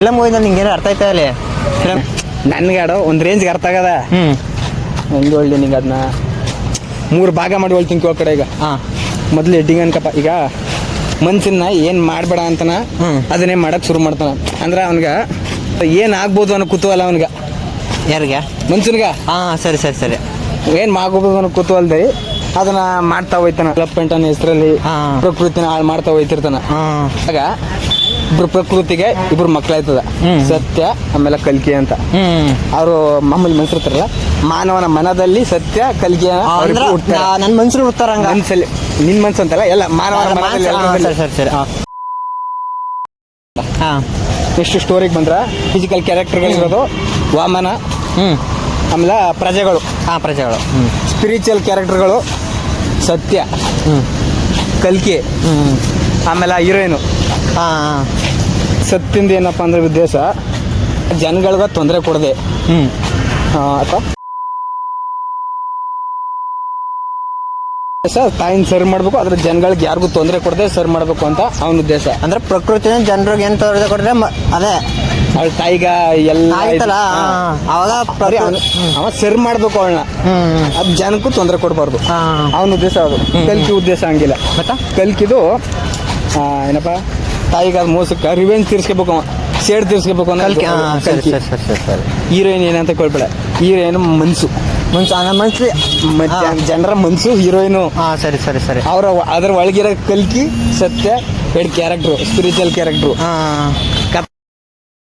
Film ಹೋಗಿದ್ದ ನಿಂಗೆ ಏನು ಅರ್ಥ ಆಯ್ತಾ ಅಲ್ಲಿ ಫಿಲಮ್? ನನ್ಗೆ ಆಡೋ ಒಂದು ರೇಂಜ್ಗೆ ಅರ್ಥ ಆಗದ. ಹೆಂಗೆ ಹೇಳಿ ನಿಂಗೆ ಅದನ್ನ 3 ಭಾಗ ಮಾಡಿ ಹೇಳ್ತೀನಿ ಕೇಳೋ ಕಡೆ. ಈಗ ಮೊದಲು ಎಡ್ಡಿಂಗ್ ಅನ್ಕಪ್ಪ. ಈಗ ಮನ್ಸನ್ನ ಏನು ಮಾಡಬೇಡ ಅಂತನ ಅದನ್ನೇ ಮಾಡಕ್ಕೆ ಶುರು ಮಾಡ್ತಾನ. ಅಂದ್ರೆ ಅವನಿಗೆ ಏನಾಗ್ಬೋದು ಅನ್ನೋ ಕುತೂಹಲ ಅವನಿಗೆ. ಯಾರಿಗೆ? ಮನ್ಸನ್ಗ. ಸರಿ ಸರಿ ಸರಿ. ಏನು ಮಾಡ್ಬೋದು ಅನ್ನೋ ಕುತೂಹಲದ ಅದನ್ನ ಮಾಡ್ತಾ ಹೋಯ್ತಾನ. ಡೆವಲಪ್ಮೆಂಟ್ ಅನ್ನೋ ಹೆಸರಲ್ಲಿ ಪ್ರಕೃತಿನ ಹಾಳು ಮಾಡ್ತಾ ಹೋಯ್ತಿರ್ತಾನ. ಆಗ ಇಬ್ರು ಪ್ರಕೃತಿಗೆ ಇಬ್ರು ಮಕ್ಳಾಯ್ತದ, ಸತ್ಯ ಆಮೇಲೆ ಕಲ್ಕಿ ಅಂತ. ಅವರು ಮಾಮೂಲಿ ಮನ್ಸರು ಇರ್ತಾರಲ್ಲ, ಮಾನವನ ಮನದಲ್ಲಿ ಸತ್ಯ ಕಲ್ಕಿ ನನ್ನ ಮನ್ಸರು ಇರ್ತಾರ. ಮನ್ಸಲ್ಲಿ ನಿನ್ ಮನ್ಸು ಅಂತಲ್ಲ, ಎಲ್ಲ ಮಾನವನ ಮನದಲ್ಲಿ. ಸರಿ ಸರಿ. ನೆಕ್ಸ್ಟ್ ಸ್ಟೋರಿಗೆ ಬಂದ್ರ ಫಿಸಿಕಲ್ ಕ್ಯಾರೆಕ್ಟರ್ಗಳಿರೋದು ವಾಮನ, ಆಮೇಲೆ ಪ್ರಜೆಗಳು. ಪ್ರಜೆಗಳು. ಸ್ಪಿರಿಚುವಲ್ ಕ್ಯಾರೆಕ್ಟರ್ಗಳು ಸತ್ಯ, ಕಲ್ಕಿ, ಆಮೇಲೆ ಹೀರೋಯಿನು. ಸತ್ಯಂದ ಏನಪ್ಪ ಅಂದ್ರೆ ಉದ್ದೇಶ ಜನಗಳಿಗೆ ತೊಂದರೆ ಕೊಡದೆ ತಾಯಿನ ಸರಿ ಮಾಡ್ಬೇಕು, ಅದ್ರ ಜನಗಳಿಗೆ ಯಾರಿಗೂ ತೊಂದರೆ ಕೊಡದೆ ಸರಿ ಮಾಡ್ಬೇಕು ಅಂತ ಅವನ ಉದ್ದೇಶ. ಅಂದ್ರೆ ಪ್ರಕೃತಿನ ಜನರಿಗೆ ಏನು ತೊಂದರೆ ಕೊಡದೆ ಅದೇ ಅವಳ ತಾಯಿಗ ಎಲ್ಲ ಆಯ್ತಲ್ಲ, ಅವಾಗ ಅವ ಸರಿ ಮಾಡ್ಬೇಕು ಅವಳನ್ನ, ಅದ್ ಜನಕ್ಕೂ ತೊಂದರೆ ಕೊಡಬಾರ್ದು. ಅವನ ಉದ್ದೇಶ ಅದು. ಕಲ್ಕಿ ಉದ್ದೇಶ ಹಂಗಿಲ್ಲ. ಕಲ್ಕಿದು ಏನಪ್ಪ, ತಾಯಿಗ ಮೋಸಕ್ಕೆ ರಿವೆಂಜ್ ತೀರ್ಸ್ಕೋಬೇಕು, ಅವ ಸೇಡ್ ತೀರ್ಸ್ಕೋಬೇಕು ಅನ್ನೋ. ಹೀರೋಯಿನ್ ಏನಂತ ಕೇಳ್ಬೇಡ, ಹೀರೋಯಿನ್ ಮನ್ಸು ಜನರ ಮನ್ಸು ಹೀರೋಯಿನು. ಸರಿ ಸರಿ ಸರಿ. ಅದ್ರ ಒಳಗಿರೋ ಕಲ್ಕಿ ಸತ್ಯ 2 ಕ್ಯಾರೆಕ್ಟ್ರು, ಸ್ಪಿರಿಚುವಲ್ ಕ್ಯಾರೆಕ್ಟ್ರು.